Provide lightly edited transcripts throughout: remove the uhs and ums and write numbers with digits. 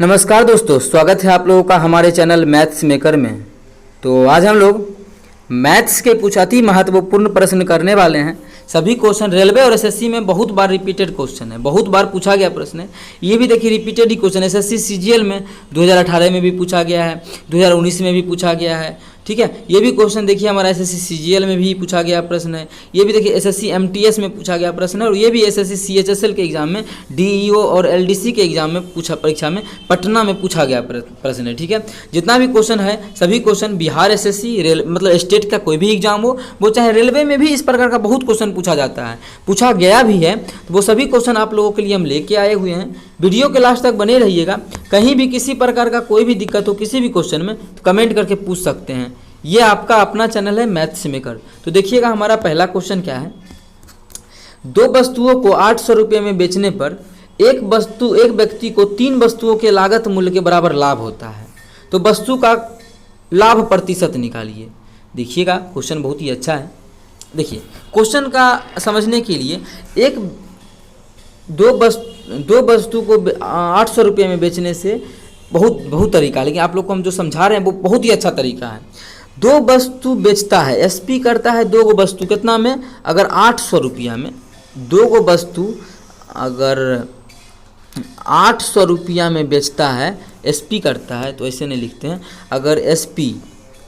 नमस्कार दोस्तों, स्वागत है आप लोगों का हमारे चैनल मैथ्स मेकर में। तो आज हम लोग मैथ्स के कुछ अति महत्वपूर्ण प्रश्न करने वाले हैं। सभी क्वेश्चन रेलवे और एसएससी में बहुत बार रिपीटेड क्वेश्चन है, बहुत बार पूछा गया प्रश्न है। ये भी देखिए रिपीटेड ही क्वेश्चन एसएससी सीजीएल में 2018 में भी पूछा गया है, 2019 में भी पूछा गया है। ठीक है, ये भी क्वेश्चन देखिए हमारा एसएससी सीजीएल में भी पूछा गया प्रश्न है। ये भी देखिए एसएससी एमटीएस में पूछा गया प्रश्न है, और ये भी एसएससी सीएचएसएल के एग्जाम में, डीईओ और एलडीसी के एग्जाम में परीक्षा में पटना में पूछा गया प्रश्न है। ठीक है, जितना भी क्वेश्चन है सभी क्वेश्चन बिहार एसएससी मतलब स्टेट का कोई भी एग्जाम हो, वो चाहे रेलवे में भी इस प्रकार का बहुत क्वेश्चन पूछा जाता है, पूछा गया भी है। तो वो सभी क्वेश्चन आप लोगों के लिए हम लेके आए हुए हैं। वीडियो के लास्ट तक बने रहिएगा। कहीं भी किसी प्रकार का कोई भी दिक्कत हो किसी भी क्वेश्चन में तो कमेंट करके पूछ सकते हैं। ये आपका अपना चैनल है मैथ्स मेकर। तो देखिएगा हमारा पहला क्वेश्चन क्या है। दो वस्तुओं को 800 रुपये में बेचने पर एक व्यक्ति को 3 वस्तुओं के लागत मूल्य के बराबर लाभ होता है। तो वस्तु का लाभ प्रतिशत निकालिए। देखिएगा क्वेश्चन बहुत ही अच्छा है। देखिए क्वेश्चन का समझने के लिए दो वस्तु को 800 रुपये में बेचने से बहुत तरीका है, लेकिन आप लोग को हम जो समझा रहे हैं वो बहुत ही अच्छा तरीका है। 2 वस्तु बेचता है, एसपी करता है 2 वस्तु कितना में, अगर 800 रुपया में 2 वस्तु अगर 800 रुपया में बेचता है, एसपी करता है, तो ऐसे नहीं लिखते हैं। अगर एसपी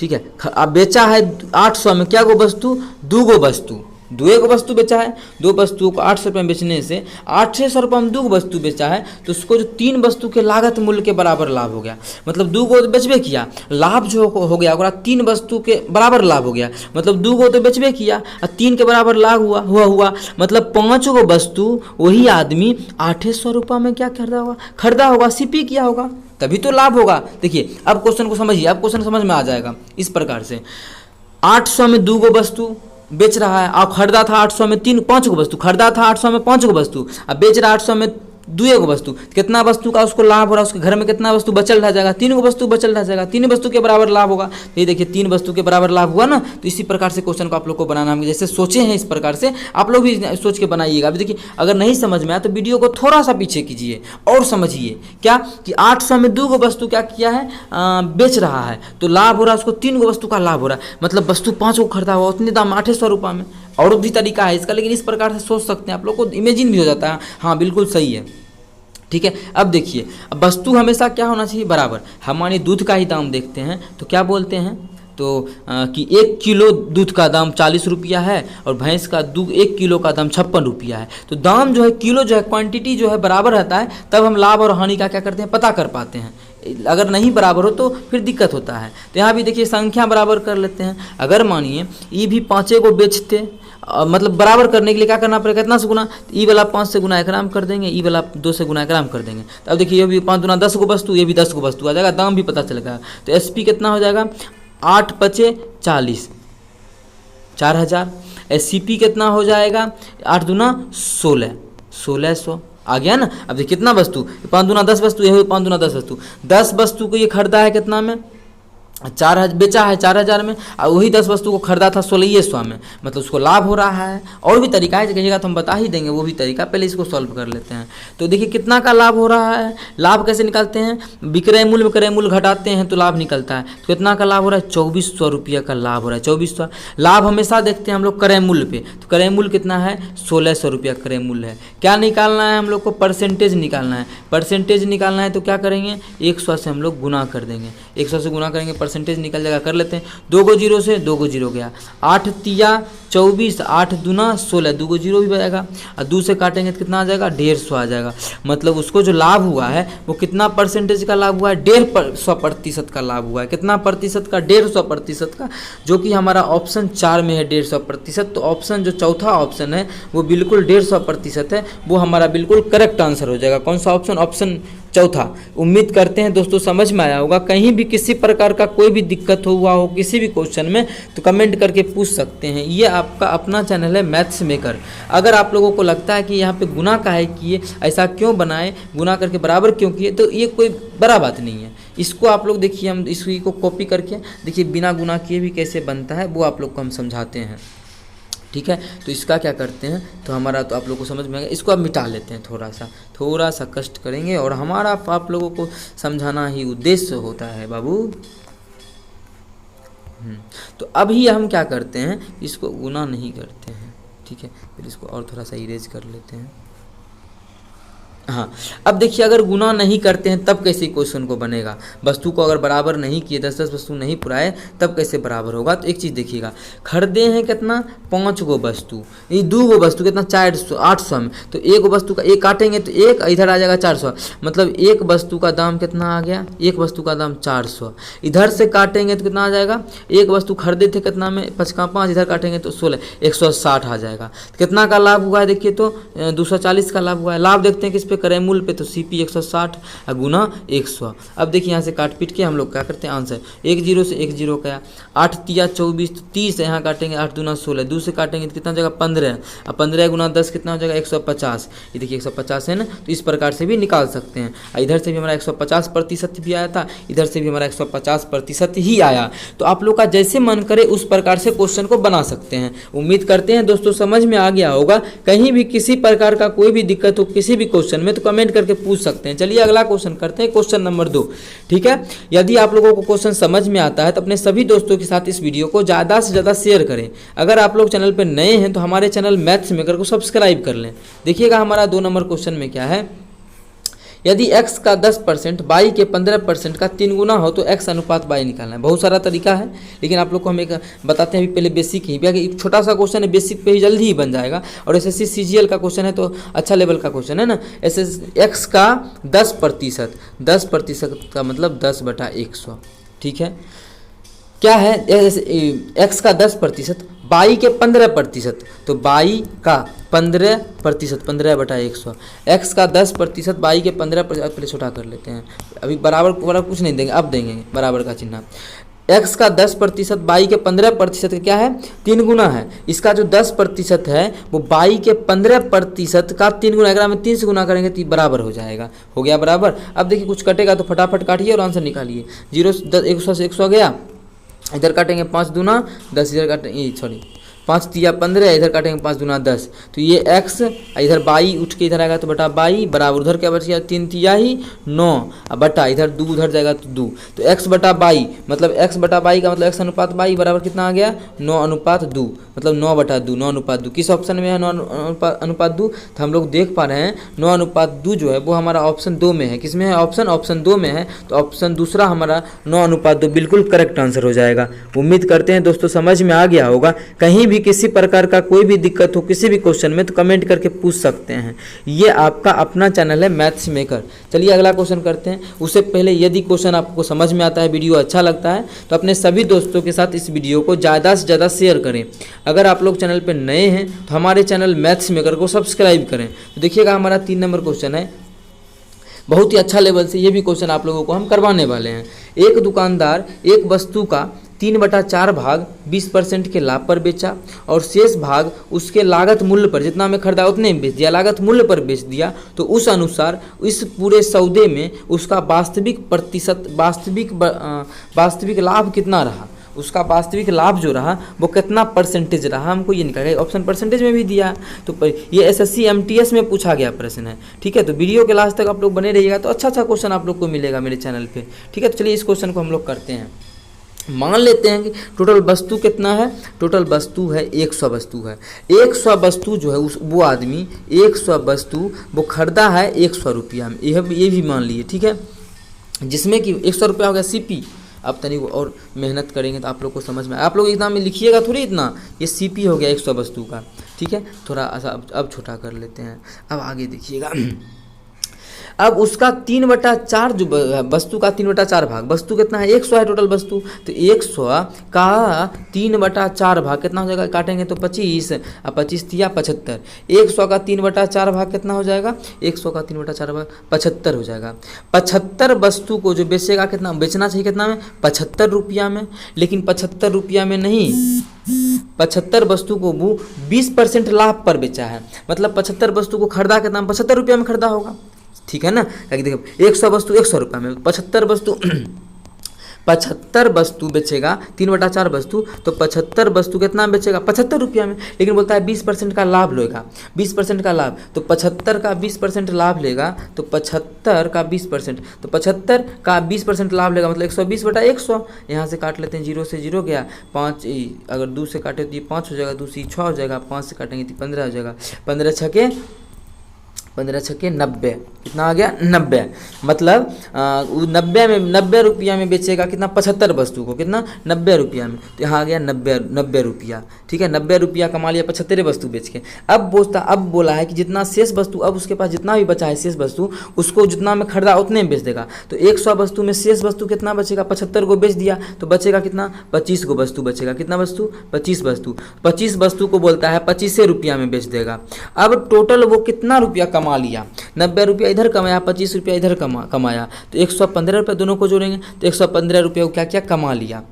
ठीक है, अब बेचा है 800 में क्या वस्तु, 2 वस्तु, 2 वस्तु बेचा है। 2 वस्तुओं को 800 रुपये में बेचने से 800 रुपये में 2 वस्तु बेचा है, तो उसको जो 3 वस्तु के लागत मूल्य के बराबर लाभ हो गया। मतलब 2 को तो बेचबे किया, लाभ जो हो गया ओकरा 3 वस्तु के बराबर लाभ हो गया। मतलब 2 को तो बेचबे किया और 3 के बराबर लाभ हुआ। मतलब 5 वस्तु वही आदमी 800 रुपये में क्या खरीदा होगा, सीपी किया होगा, तभी तो लाभ होगा। देखिए अब क्वेश्चन को समझिए, अब क्वेश्चन समझ में आ जाएगा। इस प्रकार से 800 में 2 वस्तु बेच रहा है, आप खरीदा था 800 में 5 वस्तु, खरीदा था 800 में 5 वस्तु, अब बेच रहा 800 में 2 वस्तु, कितना वस्तु का उसको लाभ हो रहा है, उसके घर में कितना वस्तु बचल रह जाएगा, 3 वस्तु बचल रह जाएगा, 3 वस्तु के बराबर लाभ होगा। तो ये देखिए 3 वस्तु के बराबर लाभ हुआ ना। तो इसी प्रकार से क्वेश्चन को आप लोग को बनाना है, जैसे सोचे हैं इस प्रकार से आप लोग भी सोच के बनाइएगा। अभी देखिए अगर नहीं समझ में आया तो वीडियो को थोड़ा सा पीछे कीजिए और समझिए क्या कि 800 में 2 वस्तु क्या किया है, बेच रहा है, तो लाभ हो रहा है उसको 3 वस्तु का लाभ हो रहा है। मतलब वस्तु 5 को खरीदा हुआ, उतने दाम 800 रुपये में। और भी तरीका है इसका, लेकिन इस प्रकार से सोच सकते हैं, आप लोग को इमेजिन भी हो जाता है। हाँ बिल्कुल सही है। ठीक है, अब देखिए वस्तु हमेशा क्या होना चाहिए, बराबर। हमारे दूध का ही दाम देखते हैं तो क्या बोलते हैं, तो कि 1 किलो दूध का दाम 40 रुपया है और भैंस का 1 किलो का दाम 56 रुपया है। तो दाम जो है, किलो जो है, क्वांटिटी जो है बराबर रहता है, तब हम लाभ और हानि का क्या करते हैं, पता कर पाते हैं। अगर नहीं बराबर हो तो फिर दिक्कत होता है। तो यहाँ भी देखिए संख्या बराबर कर लेते हैं। अगर मानिए ई भी 5 को बेचते, मतलब बराबर करने के लिए क्या करना पड़ेगा, कितना से गुना, ई वाला 5 से गुना एकराम कर देंगे, ई वाला 2 से गुना एकराम कर देंगे। तो अब देखिए ये भी 5 गुना 10 वस्तु, ये भी 10 वस्तु आ जाएगा, दाम भी पता चलेगा। तो एसपी कितना हो जाएगा, 8 5 40, 4000। एससीपी कितना हो जाएगा, 8 दूना 16, 1600 आ गया ना। अब देखिए कितना वस्तु, 5 दूना 10 वस्तु, ये 5 दूना 10 वस्तु, 10 वस्तु को ये खरीदा है कितना में, 4000 बेचा है 4000 में, और वही 10 वस्तु को खरीदा था 1600 में, मतलब उसको लाभ हो रहा है। और भी तरीका है, कहिएगा तो हम बता ही देंगे वो भी तरीका, पहले इसको सॉल्व कर लेते हैं। तो देखिए कितना का लाभ हो रहा है, लाभ कैसे निकालते हैं, विक्रय मूल्य घटाते हैं तो लाभ निकलता है। तो कितना का लाभ हो रहा है, 2400 रुपया का लाभ हो रहा है। 2400 लाभ हमेशा देखते हैं हम लोग क्रय मूल्य पे, तो क्रय मूल्य कितना है, 1600 रुपया क्रय मूल्य है। क्या निकालना है हम लोग को, परसेंटेज निकालना है। परसेंटेज निकालना है तो क्या करेंगे, 100 से हम लोग गुना कर देंगे, 100 से गुना करेंगे, परसेंटेज निकल जाएगा। कर लेते हैं, 2 को 0 से 2 को 0 गया, 8 तिया 24, 8 दूना 16, 2 को 0 भी बचेगा, और 2 से काटेंगे तो कितना आ जाएगा, 150 आ जाएगा। मतलब उसको जो लाभ हुआ है वो कितना परसेंटेज का लाभ हुआ है, 150% का लाभ हुआ है। कितना प्रतिशत का, 150% का, जो कि हमारा ऑप्शन 4 में है 150%। तो ऑप्शन जो चौथा ऑप्शन है वो बिल्कुल 150% है, वो हमारा बिल्कुल करेक्ट आंसर हो जाएगा। कौन सा ऑप्शन, ऑप्शन चौथा। उम्मीद करते हैं दोस्तों समझ में आया होगा। कहीं भी किसी प्रकार का कोई भी दिक्कत हुआ हो किसी भी क्वेश्चन में तो कमेंट करके पूछ सकते हैं। ये आपका अपना चैनल है मैथ्स मेकर। अगर आप लोगों को लगता है कि यहाँ पे गुना का है किए, ऐसा क्यों बनाए, गुना करके बराबर क्यों किए, तो ये कोई बड़ा बात नहीं है। इसको आप लोग देखिए, हम इसी को कॉपी करके देखिए बिना गुना किए भी कैसे बनता है वो आप लोग को हम समझाते हैं। ठीक है। तो इसका क्या करते हैं, तो हमारा तो आप लोगों को समझ में आएगा, इसको अब मिटा लेते हैं, थोड़ा सा कष्ट करेंगे और हमारा आप लोगों को समझाना ही उद्देश्य होता है बाबू। तो अभी हम क्या करते हैं, इसको गुना नहीं करते हैं, ठीक है। फिर इसको और थोड़ा सा इरेज कर लेते हैं। हाँ, अब देखिए अगर गुना नहीं करते हैं तब कैसे क्वेश्चन को बनेगा। वस्तु को अगर बराबर नहीं किए, 10-10 वस्तु नहीं पुराए तब कैसे बराबर होगा। तो एक चीज़ देखिएगा, खरीदे हैं कितना, 5 गो वस्तु, ये 2 गो वस्तु कितना, 400 800 में। तो एक वस्तु का एक काटेंगे तो एक इधर आ जाएगा 400, मतलब एक वस्तु का दाम कितना आ गया, एक वस्तु का दाम 400। इधर से काटेंगे तो कितना आ जाएगा, एक वस्तु खरीदे थे कितना में, 5 का 5, इधर काटेंगे तो 16, 160 आ जाएगा। कितना का लाभ हुआ है देखिए तो 240 का लाभ हुआ है। लाभ देखते हैं किस पे करें, मूल पे, तो CP 160 गुना 100। अब देखिए यहाँ से काट पीट के हम लोग क्या करते हैं, आंसर 1 0 से 1 0 गया, 8 तिया 24, तो 30 यहाँ काटेंगे, 8 दूना 16, 2 से काटेंगे तो कितना हो जाएगा 15, अब 15 गुना 10 कितना हो जाएगा 150। ये देखिए 150 है ना, तो इस प्रकार से भी निकाल सकते हैं। इधर से भी हमारा 150% भी आया था, इधर से भी हमारा 150% ही आया। तो आप लोग का जैसे मन करे उस प्रकार से क्वेश्चन को बना सकते हैं। उम्मीद करते हैं दोस्तों समझ में आ गया होगा। कहीं भी किसी प्रकार का कोई भी दिक्कत हो किसी भी क्वेश्चन में तो कमेंट करके पूछ सकते हैं। चलिए अगला क्वेश्चन करते हैं, क्वेश्चन नंबर 2, ठीक है। यदि आप लोगों को क्वेश्चन समझ में आता है तो अपने सभी दोस्तों के साथ इस वीडियो को ज़्यादा से ज़्यादा शेयर करें। अगर आप लोग चैनल पर नए हैं तो हमारे चैनल मैथ्स मेकर को सब्सक्राइब कर लें। देखिएगा हमारा 2 नंबर क्वेश्चन में क्या है, यदि x का 10% y के 15% का 3 गुना हो तो x अनुपात y निकालना है। बहुत सारा तरीका है, लेकिन आप लोग को हम एक बताते हैं अभी पहले बेसिक ही, एक छोटा सा क्वेश्चन है, बेसिक पे ही जल्दी ही बन जाएगा। और SSC CGL का क्वेश्चन है तो अच्छा लेवल का क्वेश्चन है ना। x का 10% का मतलब 10/100, ठीक है। क्या है, x का 10%, y के 15%, तो y का 15%, 15/100, x का 10%, y के 15%, पहले छोटा कर लेते हैं, अभी बराबर कुछ नहीं देंगे, अब देंगे बराबर का चिन्ह। x का 10%, y के 15% क्या है, 3 गुना है। इसका जो 10% है वो y के 15% का 3 गुना, अगर हम 3 से गुना करेंगे तो बराबर हो जाएगा, हो गया बराबर। अब देखिए कुछ कटेगा तो फटाफट काटिए और आंसर निकालिए। 100 से 100 गया, इधर काटेंगे 5 दूना 10, इधर काटेंगे 5 तिया 15, इधर काटेंगे 5 दूना 10, तो ये x, इधर y उठ के इधर आएगा तो बटा y बराबर, उधर क्या बच गया 3 तिया ही 9, अब बटा इधर 2 उधर जाएगा तो 2, तो x बटा y, मतलब x बटा y का मतलब x अनुपात y बराबर कितना आ गया 9:2, मतलब 9/2, 9:2। किस ऑप्शन में है 9:2, तो हम लोग देख पा रहे हैं 9:2 जो है वो हमारा ऑप्शन 2 में है। किस में है, ऑप्शन 2 में है, तो ऑप्शन दूसरा हमारा 9:2 बिल्कुल करेक्ट आंसर हो जाएगा। उम्मीद करते हैं दोस्तों समझ में आ गया होगा। कहीं भी किसी प्रकार का कोई भी दिक्कत हो किसी भी क्वेश्चन में तो कमेंट करके पूछ सकते हैं। ये आपका अपना चैनल है मैथ्स मेकर। चलिए अगला क्वेश्चन करते हैं। उससे पहले यदि क्वेश्चन आपको समझ में आता है, वीडियो अच्छा लगता है तो अपने सभी दोस्तों के साथ इस वीडियो को ज़्यादा से ज़्यादा शेयर करें। अगर आप लोग चैनल पर नए हैं तो हमारे चैनल मैथ्स मेकर को सब्सक्राइब करें। तो देखिएगा हमारा 3 नंबर क्वेश्चन है, बहुत ही अच्छा लेवल से ये भी क्वेश्चन आप लोगों को हम करवाने वाले हैं। एक दुकानदार एक वस्तु का 3/4 भाग 20% के लाभ पर बेचा और शेष भाग उसके लागत मूल्य पर, जितना में खरीदा उतने में बेच दिया, लागत मूल्य पर बेच दिया। तो उस अनुसार इस पूरे सौदे में उसका वास्तविक लाभ कितना रहा, उसका वास्तविक लाभ जो रहा वो कितना परसेंटेज रहा, हमको ये निकालेगा। ऑप्शन परसेंटेज में भी दिया है, तो ये SSC MTS में पूछा गया प्रश्न है, ठीक है। तो वीडियो के लास्ट तक आप लोग बने रहिएगा तो अच्छा क्वेश्चन आप लोग को मिलेगा मेरे चैनल पे, ठीक है। तो चलिए इस क्वेश्चन को हम लोग करते हैं। मान लेते हैं कि टोटल वस्तु कितना है, टोटल वस्तु है 100 वस्तु है। 100 वस्तु जो है वो आदमी 100 वस्तु वो खरीदा है 100 रुपया में, ये भी मान लिए, ठीक है। जिसमें कि 100 रुपया हो गया CP। अब तनी और मेहनत करेंगे तो आप लोग को समझ में, आप लोग एग्जाम में लिखिएगा थोड़ी इतना, ये CP हो गया 100 वस्तु का, ठीक है। थोड़ा ऐसा अब छोटा कर लेते हैं। अब आगे देखिएगा, अब उसका 3/4 जो वस्तु का 3/4 भाग, वस्तु कितना है 100 है टोटल वस्तु, तो 100 का 3/4 भाग कितना हो जाएगा, काटेंगे तो 25, अब 25 तिया 75, 100 का 3/4 भाग कितना हो जाएगा, 100 का 3/4 भाग 75 हो जाएगा। 75 वस्तु को जो बेचेगा कितना, बेचना चाहिए कितना में 75 रुपया में, लेकिन 75 रुपया में नहीं, 75 वस्तु को वो 20% लाभ पर बेचा है, मतलब 75 वस्तु को खरीदा कितना 75 रुपया में खरीदा होगा, ठीक है ना। देखिए 100 वस्तु 100 रुपये में, 75 वस्तु 75 वस्तु बेचेगा, 3/4 वस्तु, तो 75 वस्तु कितना में बेचेगा? 75 रुपया में। लेकिन बोलता है 20% का लाभ लेगा, 20% का लाभ, तो 75 का 20% लाभ लेगा, तो 75 का 20%, तो 75 का 20% लाभ लेगा मतलब 120/100। यहाँ से काट लेते हैं, 0 से 0 गया, 5 अगर 2 से काटे तो ये 5 हो जाएगा, 2 से 6 हो जाएगा, 5 से काटेंगे तो 15 हो जाएगा, 15 छके 90, कितना आ गया? 90। मतलब 90 रुपया में बेचेगा कितना? 75 वस्तु को, कितना? 90 रुपया में। तो यहाँ आ गया 90 रुपया, ठीक है, 90 रुपया कमा लिया 75 वस्तु बेच के। अब बोला है कि जितना शेष वस्तु, अब उसके पास जितना भी बचा है शेष वस्तु, उसको जितना में खरीदा उतने में बेच देगा। तो 100 वस्तु में शेष वस्तु कितना बचेगा? 75 को बेच दिया तो बचेगा कितना? 25 को वस्तु बचेगा। कितना वस्तु? 25 वस्तु। 25 वस्तु को बोलता है 25 रुपया में बेच देगा। अब टोटल वो कितना रुपया कमा लिया? 90 रुपया इधर कमाया, 25 रुपया इधर कमाया, तो 115 रुपये दोनों को जोड़ेंगे तो 115 रुपये को क्या क्या कमा लिया,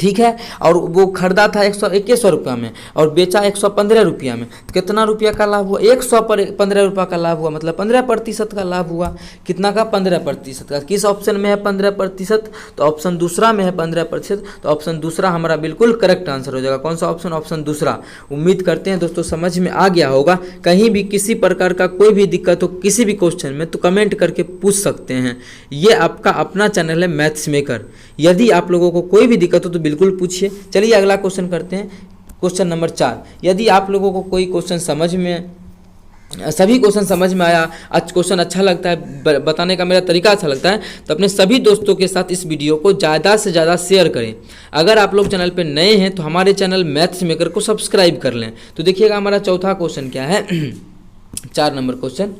ठीक है। और वो खरीदा था 121 रुपया में और बेचा 115 रुपया में, तो कितना रुपया का लाभ हुआ? 115 रुपया का लाभ हुआ, मतलब 15% का लाभ हुआ। कितना का? 15% का। किस ऑप्शन में है 15%? तो ऑप्शन दूसरा में है 15%, तो ऑप्शन दूसरा हमारा बिल्कुल करेक्ट आंसर हो जाएगा। कौन सा ऑप्शन? ऑप्शन दूसरा। उम्मीद करते हैं दोस्तों समझ में आ गया होगा। कहीं भी किसी प्रकार का कोई भी दिक्कत हो किसी भी क्वेश्चन में तो कमेंट करके पूछ सकते हैं। ये आपका अपना चैनल है मैथ्स मेकर। यदि आप लोगों को कोई भी दिक्कत हो तो बिल्कुल पूछिए। चलिए अगला क्वेश्चन करते हैं, क्वेश्चन नंबर 4। यदि आप लोगों को कोई क्वेश्चन सभी क्वेश्चन समझ में आया, आज क्वेश्चन अच्छा लगता है, बताने का मेरा तरीका अच्छा लगता है, तो अपने सभी दोस्तों के साथ इस वीडियो को ज़्यादा से ज़्यादा शेयर करें। अगर आप लोग चैनल पे नए हैं तो हमारे चैनल मैथ्स मेकर को सब्सक्राइब कर लें। तो देखिएगा हमारा चौथा क्वेश्चन क्या है 4 नंबर क्वेश्चन।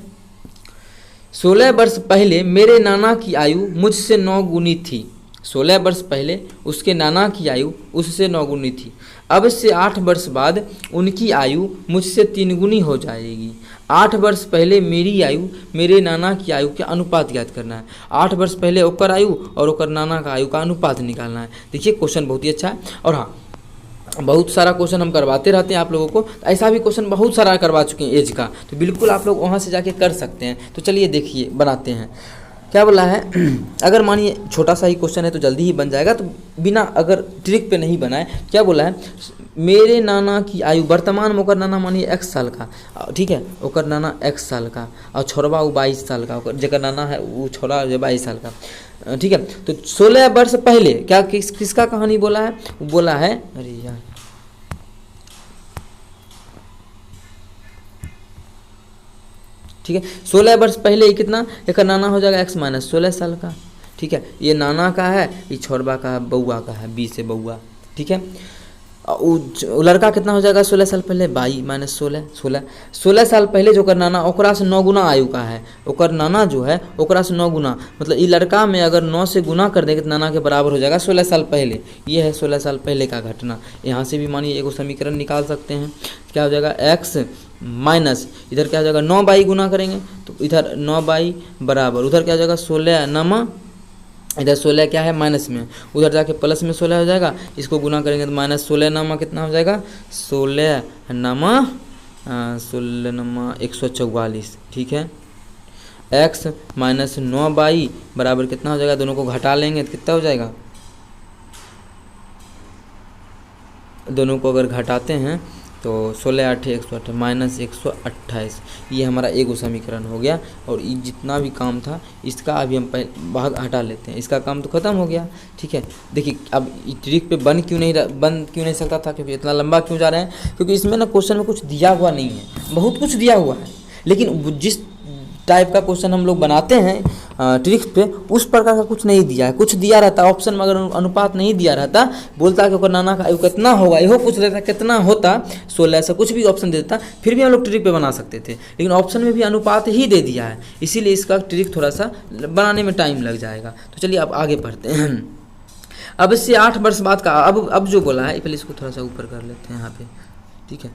16 वर्ष पहले मेरे नाना की आयु मुझसे 9 गुनी थी। 16 वर्ष पहले उसके नाना की आयु उससे 9 गुनी थी। अब से 8 वर्ष बाद उनकी आयु मुझसे 3 गुनी हो जाएगी। 8 वर्ष पहले मेरी आयु मेरे नाना की आयु के अनुपात ज्ञात करना है। 8 वर्ष पहले ओकर आयु और ओकर नाना का आयु का अनुपात निकालना है। देखिए क्वेश्चन बहुत ही अच्छा है। और हाँ, बहुत सारा क्वेश्चन हम करवाते रहते हैं आप लोगों को, ऐसा भी क्वेश्चन बहुत सारा करवा चुके हैं एज का, तो बिल्कुल आप लोग वहाँ से जाके कर सकते हैं। तो चलिए देखिए बनाते हैं। क्या बोला है अगर मानिए छोटा सा ही क्वेश्चन है तो जल्दी ही बन जाएगा, तो बिना अगर ट्रिक पे नहीं बनाए। क्या बोला है? मेरे नाना की आयु, वर्तमान में ओकर नाना मानिए x साल का, ठीक है, ओकर नाना x साल का और छोरवा वो 22 साल का, जेकर नाना है वो छोरा 22 साल का, ठीक है। तो 16 वर्ष पहले क्या किसका कहानी बोला है? बोला है, अरे यार ठीक है, 16 वर्ष पहले कितना एक नाना हो जाएगा x माइनस 16 साल का, ठीक है। ये नाना का है, ये छोरबा का है, बउआ का है, 20 से बउआ, ठीक है। वो लड़का कितना हो जाएगा 16 साल पहले? 22 माइनस 16 साल पहले जो ओकर नाना ओकरा से 9 गुना आयु का है, ओकर नाना जो है ओकरा से 9 गुना, मतलब ये लड़का में अगर 9 से गुना कर देंगे तो नाना के बराबर हो जाएगा 16 साल पहले। ये है 16 साल पहले का घटना। यहाँ से भी मानिए एगो समीकरण निकाल सकते हैं। क्या हो जाएगा? x माइनस इधर क्या हो जाएगा 9/, गुना करेंगे तो इधर 9/, बराबर उधर क्या हो जाएगा 16 नमा, इधर 16 क्या है माइनस में, उधर जाके प्लस में 16 हो जाएगा। इसको गुना करेंगे तो माइनस 16 नमा कितना हो जाएगा? 16 नमा 144, ठीक है। x माइनस 9/, बराबर कितना हो जाएगा? दोनों को घटा लेंगे तो कितना हो जाएगा? दोनों को अगर घटाते हैं तो 16 8 108 माइनस 128, ये हमारा एगो समीकरण हो गया। और ये जितना भी काम था इसका अभी हम भाग हटा लेते हैं, इसका काम तो ख़त्म हो गया, ठीक है। देखिए अब ट्रिक पे बन क्यों नहीं सकता था, क्योंकि इतना लंबा क्यों जा रहे हैं? क्योंकि इसमें ना क्वेश्चन में कुछ दिया हुआ नहीं है, बहुत कुछ दिया हुआ है, लेकिन जिस टाइप का क्वेश्चन हम लोग बनाते हैं ट्रिक्स पे उस प्रकार का कुछ नहीं दिया है। कुछ दिया रहता ऑप्शन में, अगर अनुपात नहीं दिया रहता, बोलता कि ओकर नाना का आयु कितना होगा, यहो पूछ लेता कितना होता 16 से, कुछ भी ऑप्शन दे देता, फिर भी हम लोग ट्रिक पे बना सकते थे। लेकिन ऑप्शन में भी अनुपात ही दे दिया है, इसीलिए इसका ट्रिक थोड़ा सा बनाने में टाइम लग जाएगा। तो चलिए अब आगे बढ़ते हैं। अब इससे 8 वर्ष बाद का अब जो बोला है, पहले इसको थोड़ा सा ऊपर कर लेते हैं यहाँ पे, ठीक है।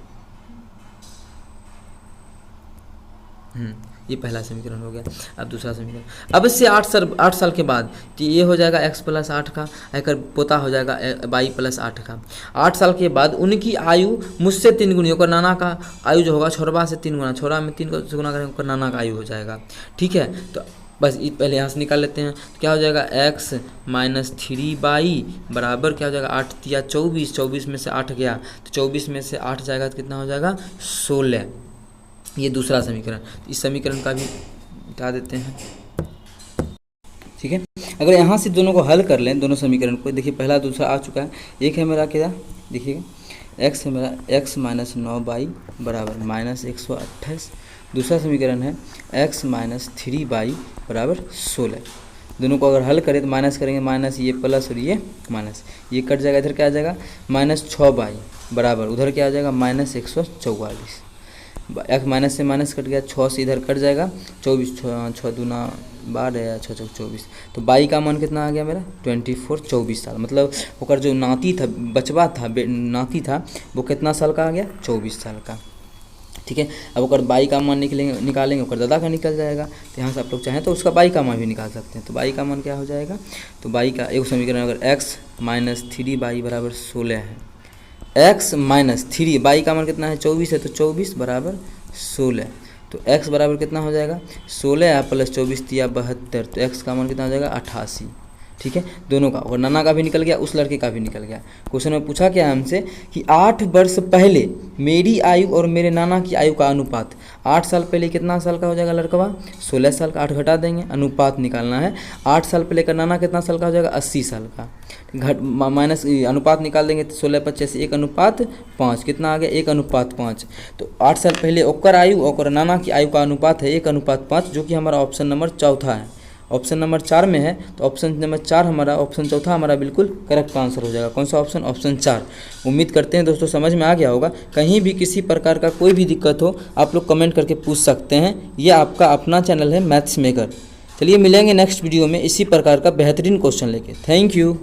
ये पहला समीकरण हो गया। अब दूसरा समीकरण, अब इससे 8 साल के बाद तो ये हो जाएगा x प्लस 8 का, एक पोता हो जाएगा y प्लस 8 का। 8 साल के बाद उनकी आयु मुझसे 3 गुनी, और नाना का आयु जो होगा छोरबा से 3 गुना, छोरा में 3 को गुना करेंगे ओकर नाना का आयु हो जाएगा, ठीक है। तो बस पहले यहाँ से निकाल लेते हैं। तो क्या हो जाएगा x माइनस 3y बराबर क्या हो जाएगा 8 तिया 24, 24 में से 8 गया तो 24 में से 8 जाएगा तो कितना हो जाएगा 16। ये दूसरा समीकरण। इस समीकरण का भी मिटा देते हैं, ठीक है। अगर यहाँ से दोनों को हल कर लें, दोनों समीकरण को, देखिए पहला दूसरा आ चुका है। एक है मेरा क्या, देखिएगा x है मेरा x माइनस 9y बराबर माइनस 128। दूसरा समीकरण है x माइनस 3y बराबर 16। दोनों को अगर हल करें तो माइनस करेंगे, माइनस ये प्लस और ये माइनस, ये कट जाएगा, इधर क्या आ जाएगा माइनस 6y बराबर उधर क्या आ जाएगा माइनस 144। एक माइनस से माइनस कट गया, 6 से इधर कट जाएगा 24, 6 दूना 12 या 6 चौक 24। तो बाई का मान कितना आ गया मेरा 24, 24 साल। मतलब ओकर जो नाती था, बचवा था, नाती था, वो कितना साल का आ गया 24 साल का, ठीक है। अब ओकर बाई का मान निकालेंगे ओकर दादा का निकल जाएगा। तो यहाँ से आप लोग चाहें तो उसका बाई का मान भी निकाल सकते हैं। तो बाई का मान क्या हो जाएगा, तो बाई का एक समीकरण अगर x माइनस 3y बराबर 16 है, x माइनस 3 बाई का मान कितना है 24 है, तो 24 बराबर 16। तो x बराबर कितना हो जाएगा 16 प्लस 24 तिया 72, तो x का मान कितना हो जाएगा 88, ठीक है। दोनों का, और नाना का भी निकल गया, उस लड़के का भी निकल गया। क्वेश्चन में पूछा क्या है हमसे कि 8 वर्ष पहले मेरी आयु और मेरे नाना की आयु का अनुपात। 8 साल पहले कितना साल का हो जाएगा लड़कवा 16 साल का, 8 घटा देंगे, अनुपात निकालना है। 8 साल पहले का नाना कितना साल का हो जाएगा 80 साल का, घट माइनस अनुपात निकाल देंगे तो 16 25 1 अनुपात 5, कितना आ गया 1 अनुपात 5। तो 8 साल पहले ओकर आयु और नाना की आयु का अनुपात है 1 अनुपात 5, जो कि हमारा ऑप्शन नंबर चौथा है। ऑप्शन नंबर 4 में है, तो ऑप्शन नंबर 4 हमारा, ऑप्शन चौथा हमारा बिल्कुल करेक्ट आंसर हो जाएगा। कौन सा ऑप्शन, ऑप्शन 4। उम्मीद करते हैं दोस्तों समझ में आ गया होगा। कहीं भी किसी प्रकार का कोई भी दिक्कत हो आप लोग कमेंट करके पूछ सकते हैं। ये आपका अपना चैनल है मैथ्स मेकर। चलिए मिलेंगे नेक्स्ट वीडियो में इसी प्रकार का बेहतरीन क्वेश्चन लेके। Thank you.